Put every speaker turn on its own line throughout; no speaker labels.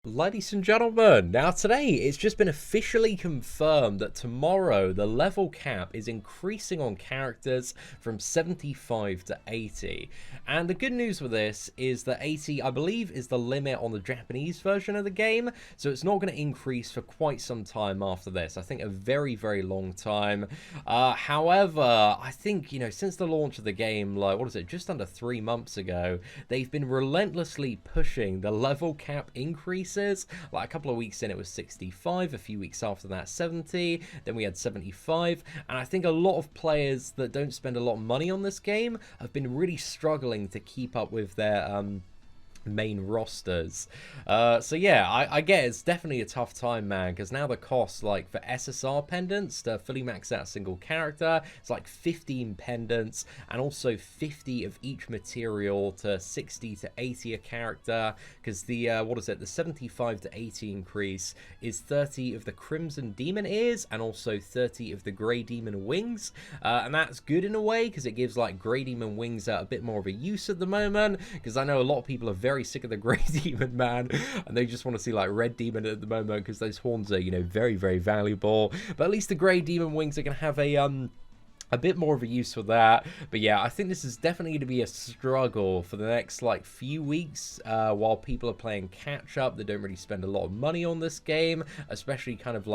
Ladies and gentlemen, now today it's just been officially confirmed that tomorrow the level cap is increasing on characters from 75 to 80. And the good news with this is that 80, I believe, is the limit on the Japanese version of the game, so it's not going to increase for quite some time after this. I think a very, very long time. However, I think, since the launch of the game, just under 3 months ago, they've been relentlessly pushing the level cap increase. Like a couple of weeks in it was 65, a few weeks after that 70, then we had 75, and I think a lot of players that don't spend a lot of money on this game have been really struggling to keep up with their main rosters. So yeah, I get it's definitely a tough time, man, because now the cost, like for SSR pendants to fully max out a single character, it's like 15 pendants and also 50 of each material to 60 to 80 a character, because the the 75 to 80 increase is 30 of the Crimson Demon ears and also 30 of the Grey Demon wings, and that's good in a way because it gives like Grey Demon wings a bit more of a use at the moment, because I know a lot of people are very sick of the Grey Demon, man, and they just want to see like Red Demon at the moment because those horns are, very, very valuable. But at least the Grey Demon wings are going to have a bit more of a use for that. But yeah, I think this is definitely going to be a struggle for the next few weeks while people are playing catch up. They don't really spend a lot of money on this game, especially kind of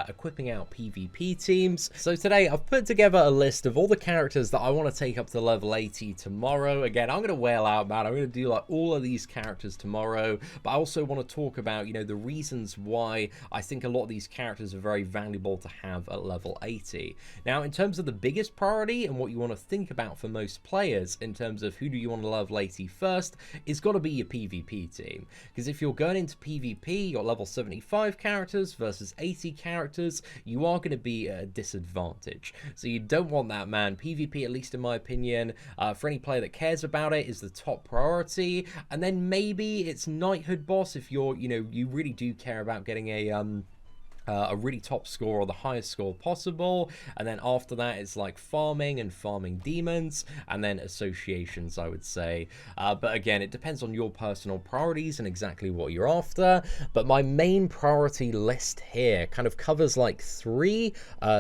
equipping out PvP teams. So today I've put together a list of all the characters that I want to take up to level 80 tomorrow. Again, I'm going to wail out, man. I'm going to do all of these characters tomorrow, but I also want to talk about, the reasons why I think a lot of these characters are very valuable to have at level 80. Now, in terms of the biggest priority and what you want to think about for most players in terms of who do you want to level 80 first, it's got to be your PvP team. Because if you're going into PvP, you're level 75 characters versus 80 characters, you are going to be at a disadvantage. So you don't want that, man. PvP, at least in my opinion, for any player that cares about it, is the top priority. And then maybe it's Knighthood boss if you're, you really do care about getting a really top score or the highest score possible, and then after that it's like farming and farming demons, and then associations, I would say. But again, it depends on your personal priorities and exactly what you're after. But my main priority list here kind of covers like 3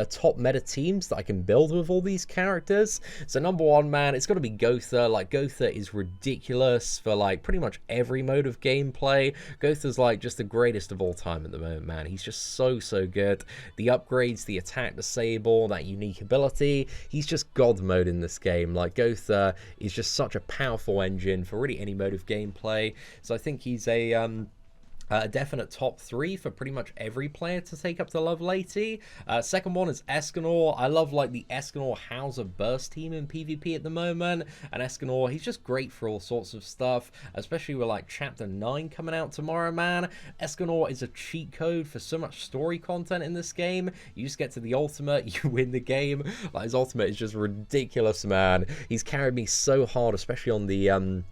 top meta teams that I can build with all these characters. So number 1, man, it's got to be Gotha. Like, Gotha is ridiculous for pretty much every mode of gameplay. Gotha's just the greatest of all time at the moment, man. He's just so good. The upgrades, the attack disable, that unique ability, he's just god mode in this game. Gotha is just such a powerful engine for really any mode of gameplay. So I think he's a definite top 3 for pretty much every player to take up to level 80. Second one is Escanor. I love the Escanor Hauser burst team in PvP at the moment. And Escanor, he's just great for all sorts of stuff, especially with Chapter 9 coming out tomorrow, man. Escanor is a cheat code for so much story content in this game. You just get to the ultimate, you win the game. His ultimate is just ridiculous, man. He's carried me so hard, especially on the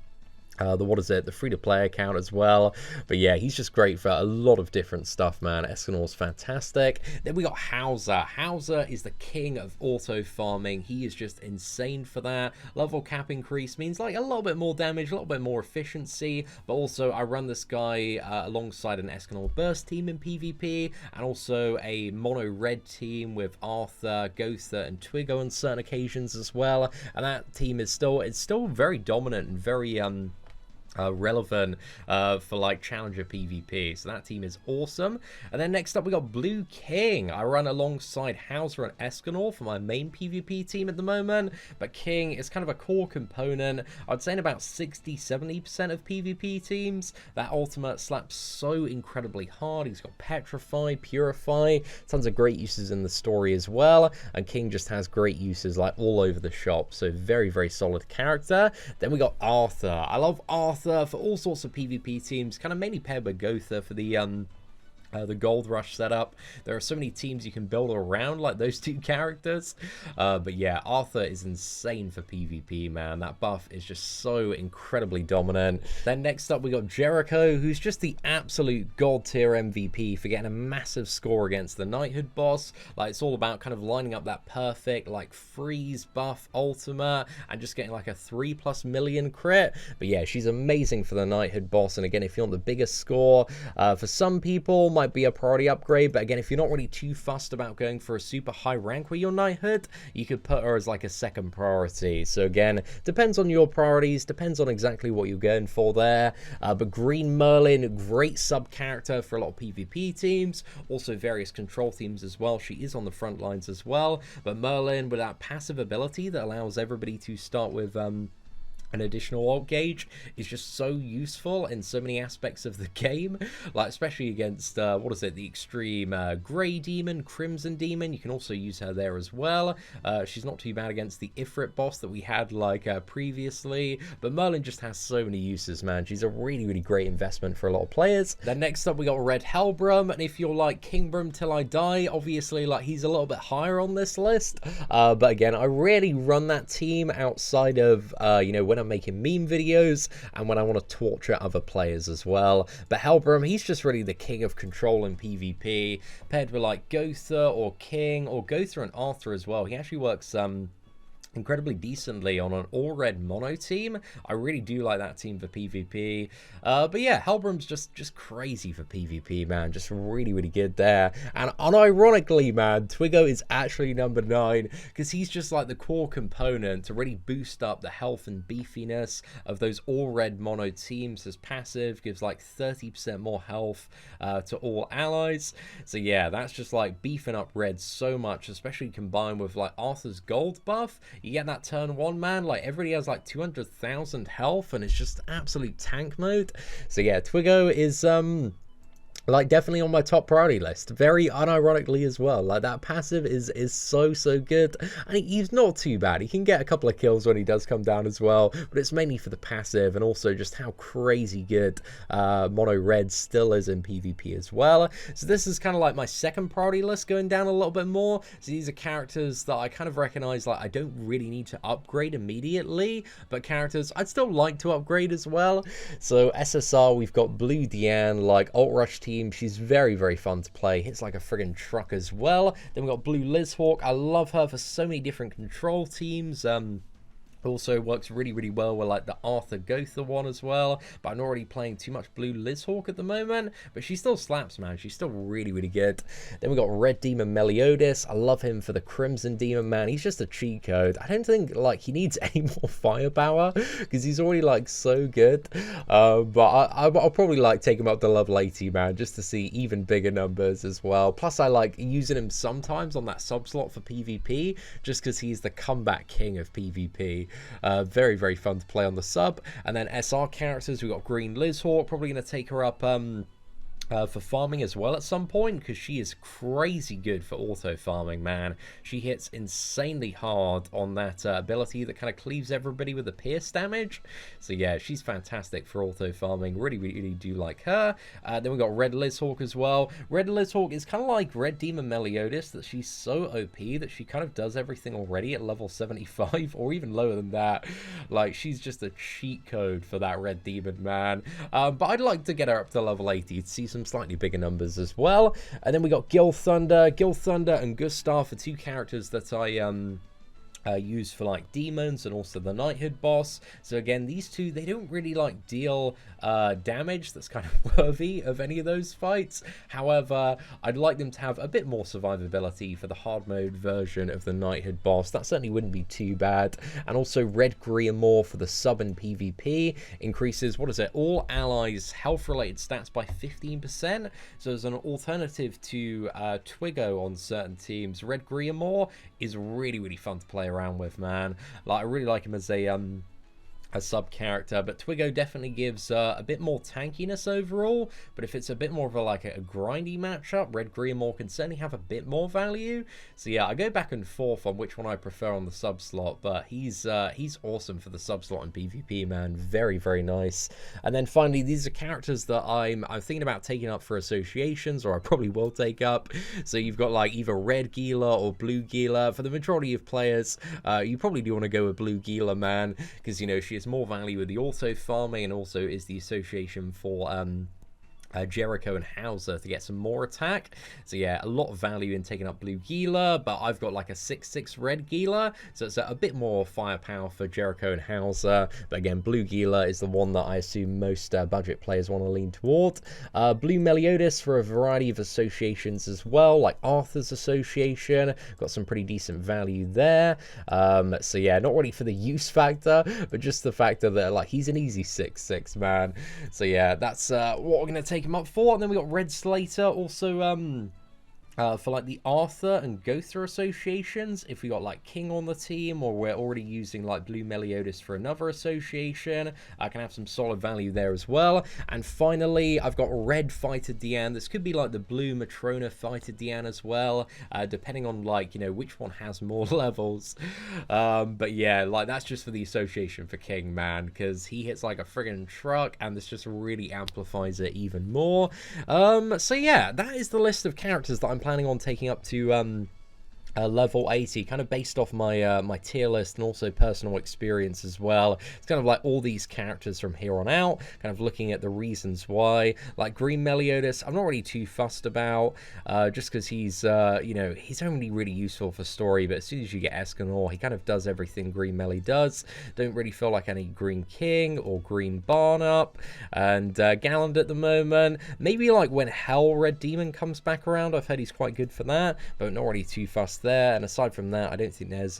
free-to-play account as well. But yeah, he's just great for a lot of different stuff, man. Escanor's fantastic. Then we got Hauser. Hauser is the king of auto farming. He is just insane for that. Level cap increase means a little bit more damage, a little bit more efficiency, but also I run this guy alongside an Escanor burst team in PvP, and also a mono red team with Arthur, Gotha, and Twigo on certain occasions as well. And that team is still very dominant and very relevant for challenger PvP. So that team is awesome. And then next up we got Blue King. I run alongside Hauser and Escanor for my main PvP team at the moment, but King is kind of a core component, I'd say, in about 60-70% of PvP teams. That ultimate slaps so incredibly hard. He's got Petrify, Purify, tons of great uses in the story as well, and King just has great uses all over the shop. So very, very solid character. Then we got Arthur. I love Arthur for all sorts of PvP teams, kind of mainly paired with Gotha for the The Gold Rush setup. There are so many teams you can build around like those two characters. But yeah, Arthur is insane for PvP, man. That buff is just so incredibly dominant. Then next up, we got Jericho, who's just the absolute god tier MVP for getting a massive score against the Knighthood boss. Like, it's all about kind of lining up that perfect, like, freeze buff ultimate and just getting like a 3+ million crit. But yeah, she's amazing for the Knighthood boss. And again, if you want the biggest score, for some people, might be a priority upgrade, but again, if you're not really too fussed about going for a super high rank with your Knighthood, you could put her as like a second priority. So again, depends on your priorities, depends on exactly what you're going for there. But Green Merlin, great sub character for a lot of PvP teams, also various control teams as well. She is on the front lines as well, but Merlin with that passive ability that allows everybody to start with an additional ult gauge is just so useful in so many aspects of the game, like especially against what is it, the extreme grey demon, crimson demon. You can also use her there as well. She's not too bad against the Ifrit boss that we had like previously, but Merlin just has so many uses, man. She's a really great investment for a lot of players. Then next up we got Red Hellbrum, and if you're like Kingbrum Till I Die, obviously like he's a little bit higher on this list, but again, I rarely run that team outside of you know, when I'm making meme videos and when I want to torture other players as well. But Hellbrum, he's just really the king of control in PvP, paired with like Gotha or King, or Gotha and Arthur as well. He actually works incredibly decently on an all-red mono team. I really do like that team for PvP. But yeah, Hellbrum's just crazy for PvP, man. Just really good there. And unironically, man, Twiggo is actually number 9 because he's just like the core component to really boost up the health and beefiness of those all-red mono teams. His passive gives like 30% more health to all allies. So yeah, that's just like beefing up red so much, especially combined with like Arthur's gold buff. You get that turn 1, man, like everybody has like 200,000 health and it's just absolute tank mode. So yeah, Twiggo is like definitely on my top priority list, very unironically as well. Like that passive is so good, and he's not too bad. He can get a couple of kills when he does come down as well, but it's mainly for the passive and also just how crazy good mono red still is in PvP as well. So this is kind of like my second priority list going down a little bit more. So these are characters that I kind of recognize like I don't really need to upgrade immediately, but characters I'd still like to upgrade as well. So SSR, we've got Blue Deanne, like Alt Rush team. She's very fun to play, hits like a friggin' truck as well. Then we've got Blue Lizhawk. I love her for so many different control teams. Also works really well with like the Arthur Gotha one as well, but I'm not really playing too much Blue Lizhawk at the moment, but she still slaps, man. She's still really good. Then we got Red Demon Meliodas. I love him for the Crimson Demon, man. He's just a cheat code. I don't think like he needs any more firepower because he's already like so good, but I'll probably like take him up to level 80, man, just to see even bigger numbers as well. Plus I like using him sometimes on that sub slot for PvP just because he's the comeback king of PvP. Very fun to play on the sub. And then SR characters, we've got Green Lizhawk, probably going to take her up for farming as well at some point, because she is crazy good for auto farming, man. She hits insanely hard on that ability that kind of cleaves everybody with the pierce damage. So yeah, she's fantastic for auto farming. Really do like her. Then we got Red Lizhawk as well. Red Lizhawk is kind of like Red Demon Meliodas, that she's so OP that she kind of does everything already at level 75 or even lower than that. Like, she's just a cheat code for that Red Demon, man. But I'd like to get her up to level 80 to see some slightly bigger numbers as well. And then we got Gil Thunder and Gustav for two characters that I use for like demons and also the Knighthood boss. So again, these two, they don't really like deal damage that's kind of worthy of any of those fights. However, I'd like them to have a bit more survivability for the hard mode version of the Knighthood boss. That certainly wouldn't be too bad. And also Red Griamore for the sub and PvP increases, what is it, all allies health related stats by 15%. So as an alternative to Twiggo on certain teams, Red Griamore is really fun to play around with, man. Like, I really like him as a a sub character, but Twiggo definitely gives a bit more tankiness overall. But if it's a bit more of a grindy matchup, Red Greenmore can certainly have a bit more value. So yeah, I go back and forth on which one I prefer on the sub slot, but he's awesome for the sub slot in PvP, man. Very, very nice. And then finally, these are characters that I'm thinking about taking up for associations, or I probably will take up. So you've got like either Red Gila or Blue Gila. For the majority of players, you probably do want to go with Blue Gila, man, because you know she has more value with the auto farming, and also is the association for Jericho and Hauser to get some more attack. So yeah, a lot of value in taking up Blue Gila, but I've got like a 6/6 Red Gila, so it's a bit more firepower for Jericho and Hauser. But again, Blue Gila is the one that I assume most budget players want to lean toward. Blue Meliodas for a variety of associations as well, like Arthur's association, got some pretty decent value there. So yeah, not really for the use factor, but just the factor that like he's an easy 6/6, man. So yeah, that's what we're gonna take him up for. And then we got Red Slater also for like the Arthur and Gotha associations. If we got like King on the team, or we're already using like Blue Meliodas for another association, I can have some solid value there as well. And finally, I've got Red Fighter Deanne. This could be like the Blue Matrona Fighter Deanne as well, depending on like, you know, which one has more levels. But yeah, like that's just for the association for King, man, because he hits like a friggin' truck, and this just really amplifies it even more. So yeah, that is the list of characters that I'm planning on taking up to level 80, kind of based off my my tier list and also personal experience as well. It's kind of like all these characters from here on out, kind of looking at the reasons why. Like Green Meliodas, I'm not really too fussed about, just because he's, you know, he's only really useful for story, but as soon as you get Escanor, he kind of does everything Green Melly does. Don't really feel like any Green King or Green Barnup, and Galland at the moment. Maybe like when Hell Red Demon comes back around, I've heard he's quite good for that, but not really too fussed there. And aside from that, I don't think there's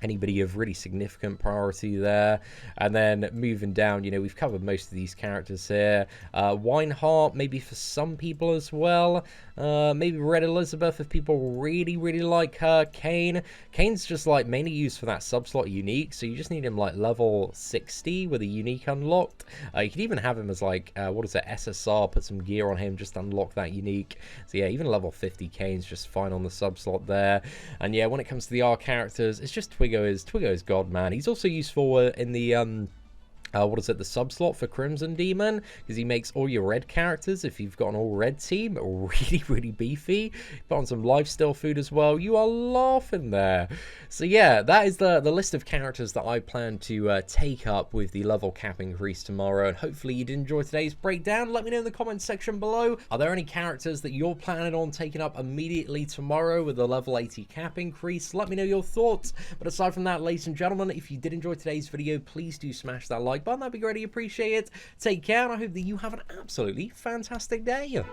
anybody of really significant priority there. And then moving down, you know, we've covered most of these characters here. Wineheart, maybe for some people as well. Maybe Red Elizabeth if people really, really like her. Kane's just like mainly used for that sub-slot unique, so you just need him like level 60 with a unique unlocked. You could even have him as like, what is it, SSR, put some gear on him, just unlock that unique. So yeah, even level 50 Kane's just fine on the sub-slot there. And yeah, when it comes to the R characters, it's just Twiggo is God, man. He's also useful in the what is it, the sub-slot for Crimson Demon, because he makes all your red characters, if you've got an all-red team, really, really beefy. Put on some lifesteal food as well. You are laughing there. So yeah, that is the list of characters that I plan to take up with the level cap increase tomorrow, and hopefully you did enjoy today's breakdown. Let me know in the comments section below, are there any characters that you're planning on taking up immediately tomorrow with the level 80 cap increase? Let me know your thoughts. But aside from that, ladies and gentlemen, if you did enjoy today's video, please do smash that like button. That'd be greatly appreciated. Take care, and I hope that you have an absolutely fantastic day.